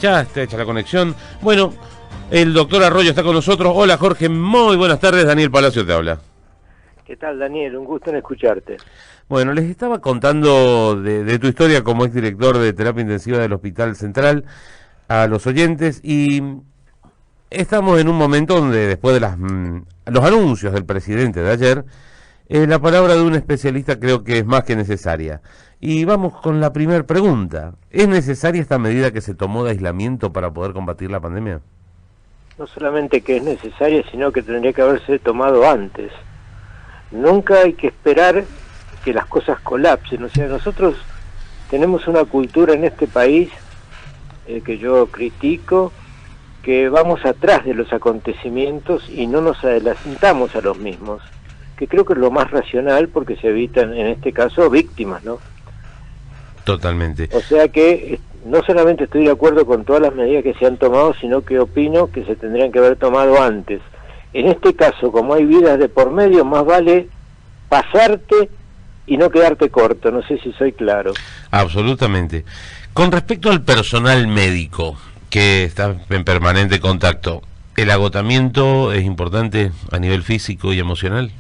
Ya está hecha la conexión. Bueno, el doctor Arroyo está con nosotros. Hola Jorge, muy buenas tardes. Daniel Palacio te habla. ¿Qué tal, Daniel? Un gusto en escucharte. Bueno, les estaba contando de tu historia como exdirector de terapia intensiva del Hospital Central a los oyentes y estamos en un momento donde después de los anuncios del presidente de ayer, la palabra de un especialista creo que es más que necesaria. Y vamos con la primera pregunta. ¿Es necesaria esta medida que se tomó de aislamiento para poder combatir la pandemia? No solamente que es necesaria, sino que tendría que haberse tomado antes. Nunca hay que esperar que las cosas colapsen. O sea, nosotros tenemos una cultura en este país que yo critico, que vamos atrás de los acontecimientos y no nos adelantamos a los mismos, que creo que es lo más racional porque se evitan, en este caso, víctimas, ¿no? Totalmente. O sea que no solamente estoy de acuerdo con todas las medidas que se han tomado, sino que opino que se tendrían que haber tomado antes. En este caso, como hay vidas de por medio, más vale pasarte y no quedarte corto. No sé si soy claro. Absolutamente. Con respecto al personal médico que está en permanente contacto, ¿el agotamiento es importante a nivel físico y emocional?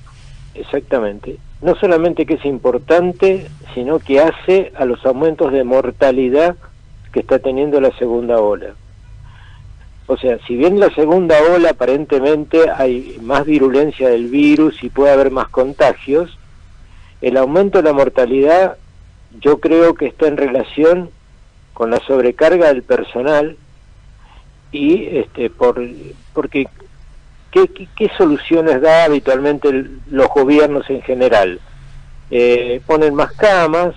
Exactamente. No solamente que es importante, sino que hace a los aumentos de mortalidad que está teniendo la segunda ola. O sea, si bien la segunda ola aparentemente hay más virulencia del virus y puede haber más contagios, el aumento de la mortalidad yo creo que está en relación con la sobrecarga del personal y porque ¿qué soluciones da habitualmente los gobiernos en general? Ponen más camas,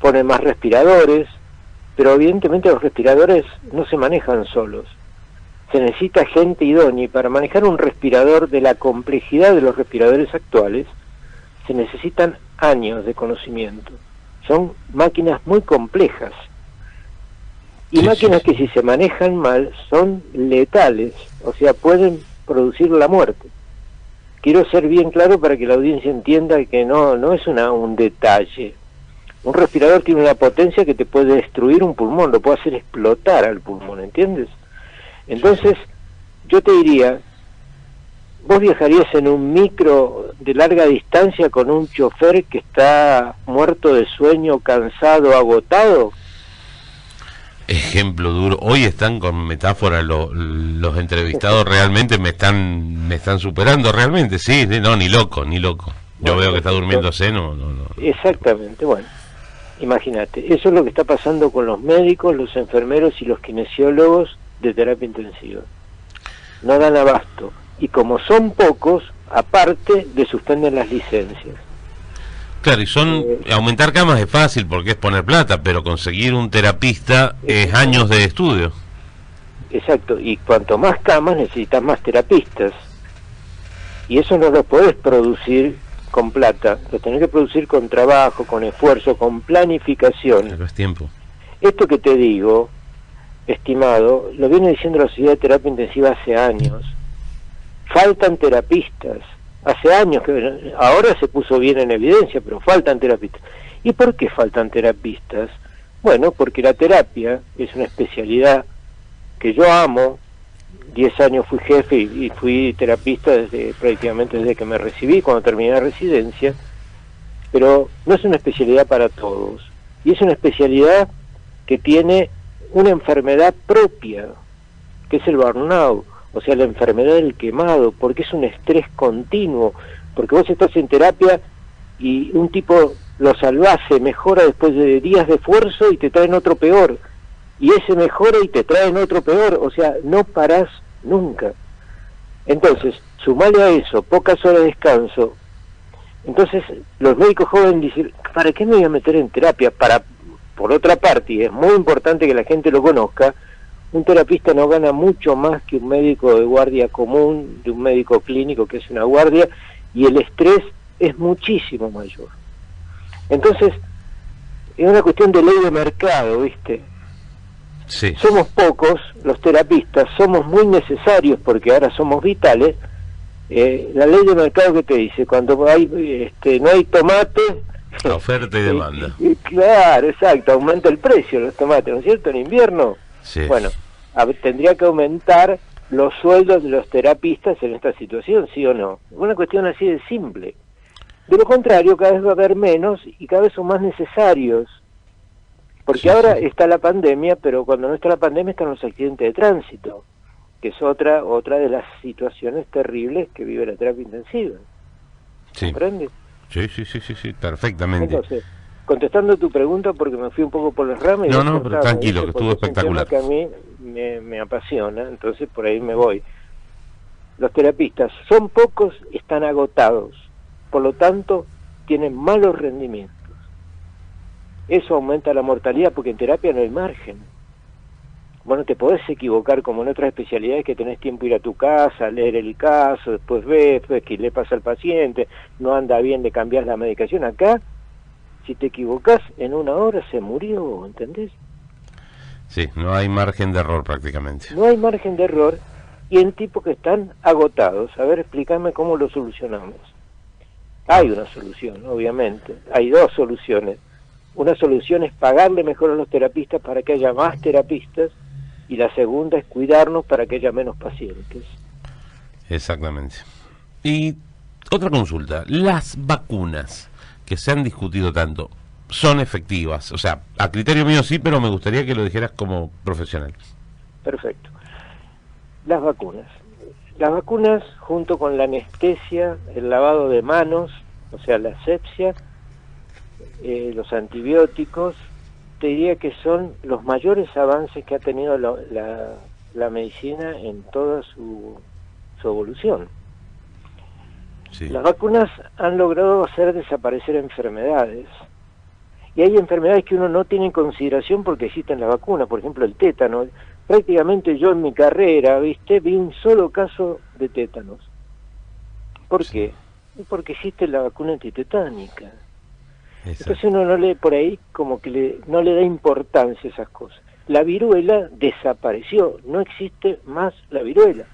ponen más respiradores, pero evidentemente los respiradores no se manejan solos. Se necesita gente idónea y para manejar un respirador de la complejidad de los respiradores actuales se necesitan años de conocimiento. Son máquinas muy complejas y máquinas que si se manejan mal son letales, o sea, pueden producir la muerte. Quiero ser bien claro para que la audiencia entienda que no es un detalle. Un respirador tiene una potencia que te puede destruir un pulmón, lo puede hacer explotar al pulmón, ¿entiendes? Entonces, yo te diría, ¿vos viajarías en un micro de larga distancia con un chofer que está muerto de sueño, cansado, agotado? Ejemplo duro. Hoy están con metáfora los entrevistados, realmente me están superando realmente, sí, no, ni loco. Yo veo que está durmiéndose, no. Exactamente, bueno, imagínate, eso es lo que está pasando con los médicos, los enfermeros y los kinesiólogos de terapia intensiva. No dan abasto, y como son pocos, aparte le suspenden las licencias. Claro, y aumentar camas es fácil porque es poner plata, pero conseguir un terapista es años de estudio. Exacto, y cuanto más camas necesitas más terapistas. Y eso no lo podés producir con plata, lo tenés que producir con trabajo, con esfuerzo, con planificación. Pero es tiempo. Esto que te digo, estimado, lo viene diciendo la Sociedad de Terapia Intensiva hace años. Faltan terapistas. Hace años que ahora se puso bien en evidencia, pero faltan terapistas. ¿Y por qué faltan terapistas? Bueno, porque la terapia es una especialidad que yo amo. 10 años fui jefe y fui terapista prácticamente desde que me recibí, cuando terminé la residencia, pero no es una especialidad para todos. Y es una especialidad que tiene una enfermedad propia, que es el burnout. O sea, la enfermedad del quemado, porque es un estrés continuo, porque vos estás en terapia y un tipo lo salvás, se mejora después de días de esfuerzo y te traen otro peor, y ese mejora y te traen otro peor, o sea, no parás nunca. Entonces, sumale a eso, pocas horas de descanso, entonces los médicos jóvenes dicen, ¿para qué me voy a meter en terapia? Por otra parte, y es muy importante que la gente lo conozca, un terapista no gana mucho más que un médico de guardia común, de un médico clínico que es una guardia, y el estrés es muchísimo mayor. Entonces, es una cuestión de ley de mercado, ¿viste? Sí. Somos pocos, los terapistas, somos muy necesarios porque ahora somos vitales. La ley de mercado que te dice, cuando no hay tomate... La oferta y demanda. Claro, exacto, aumenta el precio de los tomates, ¿no es cierto? En invierno Sí. Bueno, tendría que aumentar los sueldos de los terapistas en esta situación, ¿sí o no? Una cuestión así de simple. De lo contrario, cada vez va a haber menos y cada vez son más necesarios. Porque Sí, ahora sí. está la pandemia, pero cuando no está la pandemia están los accidentes de tránsito, que es otra de las situaciones terribles que vive la terapia intensiva. Sí. ¿Comprende? Sí, perfectamente. Entonces, contestando tu pregunta, porque me fui un poco por las ramas y No, vos no, pero cortame, tranquilo, ¿viste? que estuvo Porque es un tema espectacular. que a mí me apasiona, entonces por ahí me voy. Los terapistas son pocos, están agotados, por lo tanto tienen malos rendimientos. Eso aumenta la mortalidad porque en terapia no hay margen. Bueno, te podés equivocar como en otras especialidades que tenés tiempo de ir a tu casa, leer el caso, después ves qué le pasa al paciente, no anda bien, le cambiás la medicación. Acá, si te equivocás, en 1 hora se murió, ¿entendés? Sí, no hay margen de error prácticamente. No hay margen de error y en tipos que están agotados. A ver, explícame cómo lo solucionamos. Hay una solución, obviamente. Hay 2 soluciones. Una solución es pagarle mejor a los terapistas para que haya más terapistas y la segunda es cuidarnos para que haya menos pacientes. Exactamente. Y otra consulta, las vacunas que se han discutido tanto, ¿son efectivas? O sea, a criterio mío sí, pero me gustaría que lo dijeras como profesional. Perfecto. Las vacunas. Las vacunas, junto con la anestesia, el lavado de manos, o sea, la asepsia, los antibióticos, te diría que son los mayores avances que ha tenido la medicina en toda su evolución. Sí. Las vacunas han logrado hacer desaparecer enfermedades. Y hay enfermedades que uno no tiene en consideración porque existen las vacunas, por ejemplo el tétano. Prácticamente yo en mi carrera, vi un solo caso de tétanos. ¿Por qué? Porque existe la vacuna antitetánica. Exacto. Entonces uno no lee por ahí como que no le da importancia a esas cosas. La viruela desapareció, no existe más la viruela.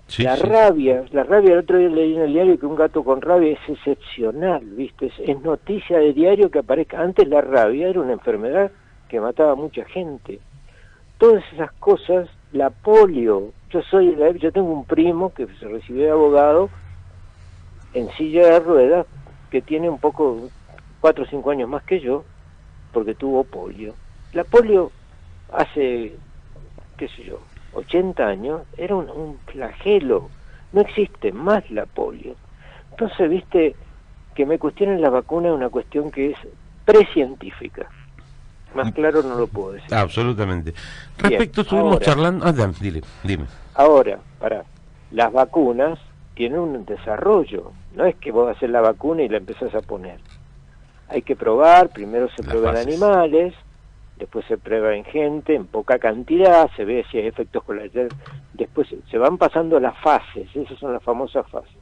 Sí, la sí. rabia, el otro día leí en el diario que un gato con rabia es excepcional, ¿viste? Es noticia de diario que aparezca. Antes la rabia era una enfermedad que mataba a mucha gente. Todas esas cosas, la polio, yo tengo un primo que se recibió de abogado en silla de ruedas, que tiene un poco, 4 o 5 años más que yo, porque tuvo polio. La polio hace, qué sé yo, 80 años, era un flagelo, no existe más la polio. Entonces, viste, que me cuestionen la vacuna es una cuestión que es precientífica. Más claro no lo puedo decir. Absolutamente. Bien, Respecto, estuvimos ahora, charlando... dime. Ahora, las vacunas tienen un desarrollo, no es que vos haces la vacuna y la empezás a poner. Hay que probar, primero se prueba en animales, después se prueba en gente, en poca cantidad, se ve si hay efectos colaterales, después se van pasando las fases, esas son las famosas fases.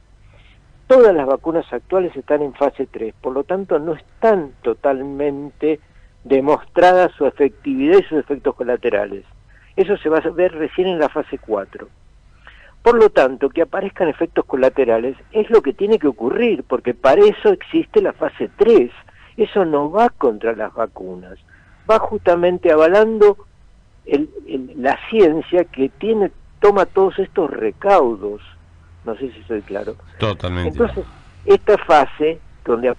Todas las vacunas actuales están en fase 3, por lo tanto no están totalmente demostrada su efectividad y sus efectos colaterales. Eso se va a ver recién en la fase 4. Por lo tanto, que aparezcan efectos colaterales es lo que tiene que ocurrir, porque para eso existe la fase 3. Eso no va contra las vacunas, va justamente avalando la ciencia que toma todos estos recaudos. No sé si soy claro. Totalmente. Entonces, esta fase, donde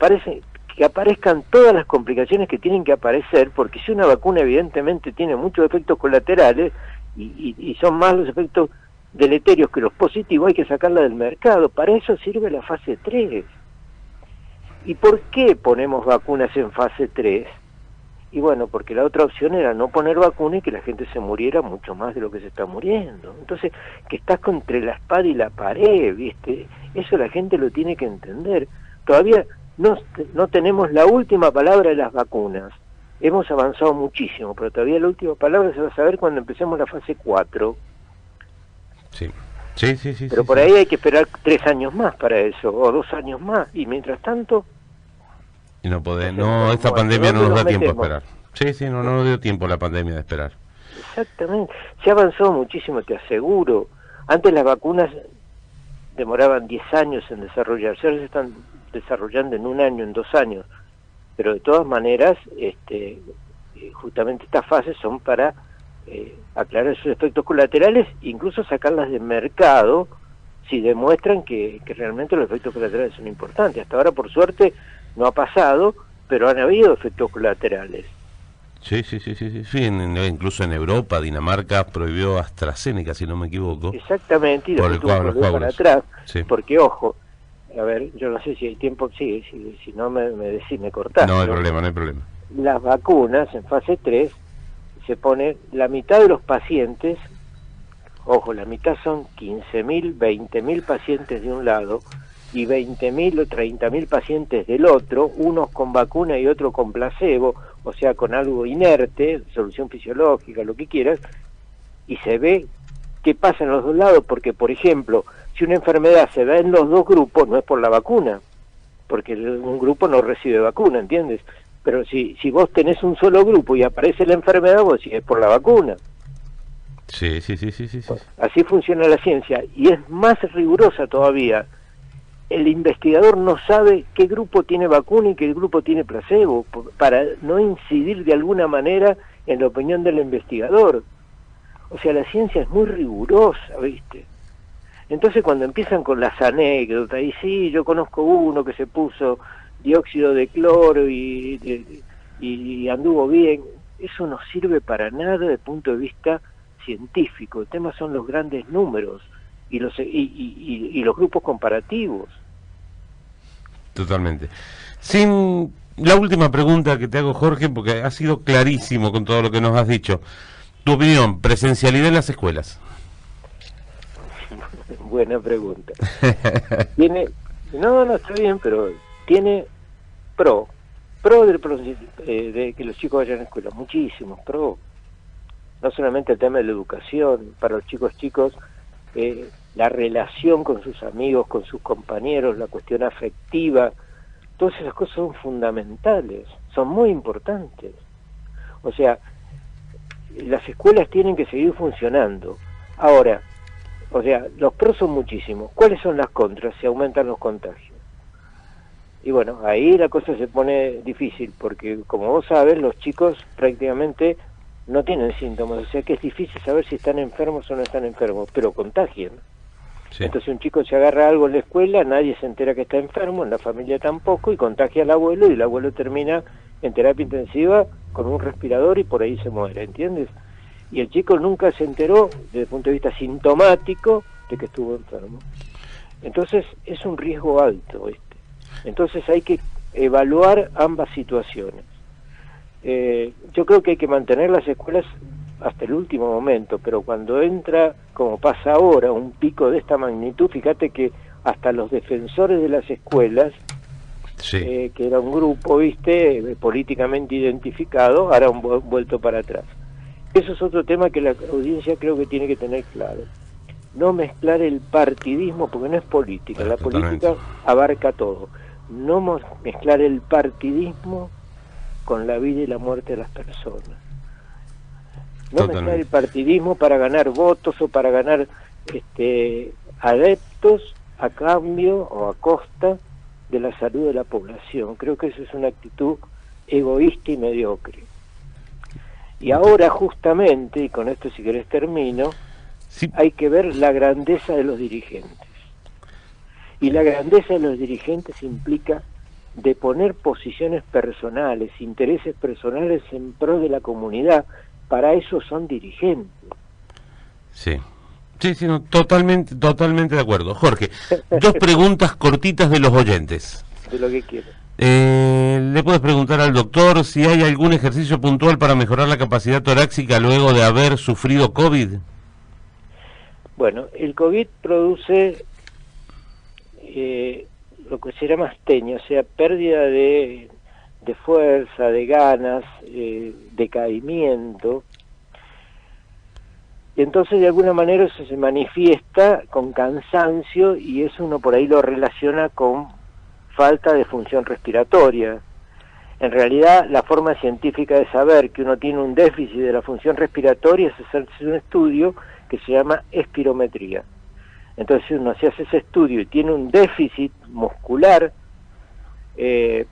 que aparezcan todas las complicaciones que tienen que aparecer, porque si una vacuna evidentemente tiene muchos efectos colaterales y son más los efectos deleterios que los positivos, hay que sacarla del mercado. Para eso sirve la fase 3. ¿Y por qué ponemos vacunas en fase 3? Y bueno, porque la otra opción era no poner vacuna y que la gente se muriera mucho más de lo que se está muriendo. Entonces, que estás entre la espada y la pared, ¿viste? Eso la gente lo tiene que entender. Todavía no tenemos la última palabra de las vacunas. Hemos avanzado muchísimo, pero todavía la última palabra se va a saber cuando empecemos la fase 4. Sí. Pero por ahí hay que esperar 3 años más para eso, o 2 años más, y mientras tanto... Y esta pandemia no nos da tiempo a esperar. Sí, no nos dio tiempo la pandemia de esperar. Exactamente, se ha avanzado muchísimo, te aseguro. Antes las vacunas demoraban 10 años en desarrollarse, ahora se están desarrollando en 1 año, en 2 años. Pero de todas maneras, justamente estas fases son para aclarar sus efectos colaterales, incluso sacarlas del mercado si demuestran que realmente los efectos colaterales son importantes. Hasta ahora, por suerte, no ha pasado, pero han habido efectos colaterales. Sí, incluso en Europa, Dinamarca prohibió AstraZeneca, si no me equivoco. Exactamente, y después tuvo que volver para atrás, porque ojo, a ver, yo no sé si hay tiempo, sí, si no me decís, me cortás. No hay problema, no hay problema. Las vacunas en fase 3 se pone la mitad de los pacientes, ojo, la mitad son 15.000, 20.000 pacientes de un lado y 20.000 o 30.000 pacientes del otro, unos con vacuna y otros con placebo, o sea, con algo inerte, solución fisiológica, lo que quieras, y se ve qué pasa en los dos lados, porque, por ejemplo, si una enfermedad se da en los dos grupos, no es por la vacuna, porque un grupo no recibe vacuna, ¿entiendes? Pero si vos tenés un solo grupo y aparece la enfermedad, vos decís, es por la vacuna. Sí. Así funciona la ciencia, y es más rigurosa todavía. El investigador no sabe qué grupo tiene vacuna y qué grupo tiene placebo, para no incidir de alguna manera en la opinión del investigador. O sea, la ciencia es muy rigurosa, ¿viste? Entonces cuando empiezan con las anécdotas, y sí, yo conozco uno que se puso dióxido de cloro y anduvo bien, eso no sirve para nada desde el punto de vista científico. El tema son los grandes números y los grupos comparativos. Totalmente. Sin la última pregunta que te hago, Jorge, porque ha sido clarísimo con todo lo que nos has dicho. Tu opinión, presencialidad en las escuelas. Buena pregunta. No, está bien, pero tiene pro de que los chicos vayan a la escuela, muchísimos pro. No solamente el tema de la educación, para los chicos, la relación con sus amigos, con sus compañeros, la cuestión afectiva, todas esas cosas son fundamentales, son muy importantes. O sea, las escuelas tienen que seguir funcionando. Ahora, o sea, los pros son muchísimos. ¿Cuáles son las contras? Se aumentan los contagios. Y bueno, ahí la cosa se pone difícil, porque como vos sabes, los chicos prácticamente no tienen síntomas, o sea que es difícil saber si están enfermos o no están enfermos, pero contagian. Sí. Entonces un chico se agarra algo en la escuela, nadie se entera que está enfermo, en la familia tampoco, y contagia al abuelo, y el abuelo termina en terapia intensiva con un respirador y por ahí se muere, ¿entiendes? Y el chico nunca se enteró, desde el punto de vista sintomático, de que estuvo enfermo. Entonces es un riesgo alto este. Entonces hay que evaluar ambas situaciones. Yo creo que hay que mantener las escuelas hasta el último momento, pero cuando entra, como pasa ahora, un pico de esta magnitud, fíjate que hasta los defensores de las escuelas, sí, que era un grupo, viste, políticamente identificado, ahora han vuelto para atrás. Eso es otro tema que la audiencia creo que tiene que tener claro. No mezclar el partidismo, porque no es política, la política abarca todo. No mezclar el partidismo con la vida y la muerte de las personas. No mezclar el partidismo para ganar votos o para ganar adeptos a cambio o a costa de la salud de la población. Creo que eso es una actitud egoísta y mediocre. Y ahora justamente, y con esto si querés termino, sí, hay que ver la grandeza de los dirigentes. Y la grandeza de los dirigentes implica de poner posiciones personales, intereses personales en pro de la comunidad. Para eso son dirigentes. Sí, no, totalmente de acuerdo. Jorge, dos preguntas cortitas de los oyentes. De lo que quieras. Le puedes preguntar al doctor si hay algún ejercicio puntual para mejorar la capacidad torácica luego de haber sufrido COVID. Bueno, el COVID produce lo que se llama astenia, o sea, pérdida de fuerza, de ganas, decaimiento. Y entonces de alguna manera eso se manifiesta con cansancio y eso uno por ahí lo relaciona con falta de función respiratoria. En realidad la forma científica de saber que uno tiene un déficit de la función respiratoria es hacerse un estudio que se llama espirometría. Entonces si uno se hace ese estudio y tiene un déficit muscular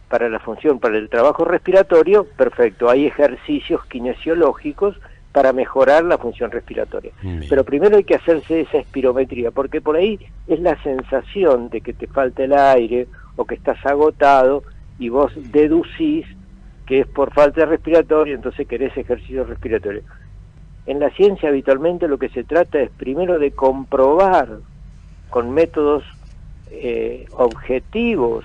para la función, para el trabajo respiratorio, perfecto, hay ejercicios kinesiológicos para mejorar la función respiratoria. Bien. Pero primero hay que hacerse esa espirometría, porque por ahí es la sensación de que te falta el aire o que estás agotado y vos deducís que es por falta de respiratorio, entonces querés ejercicio respiratorio. En la ciencia habitualmente lo que se trata es primero de comprobar con métodos objetivos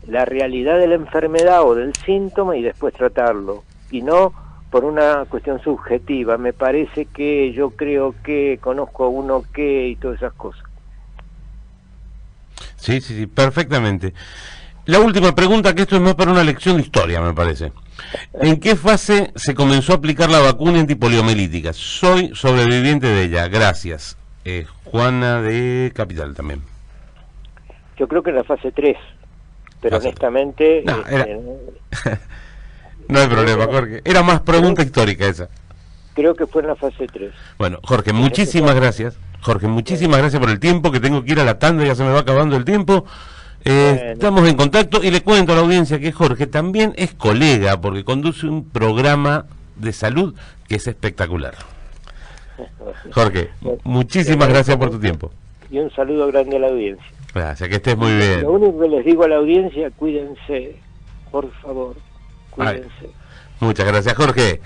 la realidad de la enfermedad o del síntoma y después tratarlo, y no por una cuestión subjetiva, me parece que, yo creo que, conozco a uno que, y todas esas cosas. Sí, sí, sí, perfectamente. La última pregunta, que esto es más para una lección de historia, me parece. ¿En qué fase se comenzó a aplicar la vacuna antipoliomielítica? Soy sobreviviente de ella, gracias. Juana de Capital también. Yo creo que en la fase 3, pero Fase honestamente... No, no hay problema, Jorge. Era más pregunta histórica esa. Creo que fue en la fase 3. Bueno, Jorge, muchísimas gracias. Jorge, muchísimas gracias por el tiempo, que tengo que ir a la tanda, ya se me va acabando el tiempo. Estamos en contacto y le cuento a la audiencia que Jorge también es colega, porque conduce un programa de salud que es espectacular. Jorge, muchísimas gracias por tu tiempo. Y un saludo grande a la audiencia. Gracias, que estés muy bien. Lo único que les digo a la audiencia, cuídense, por favor, cuídense. Ay, muchas gracias, Jorge.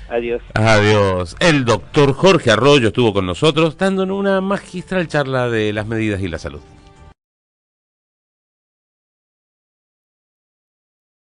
Adiós. Adiós. El doctor Jorge Arroyo estuvo con nosotros dándonos una magistral charla de las medidas y la salud.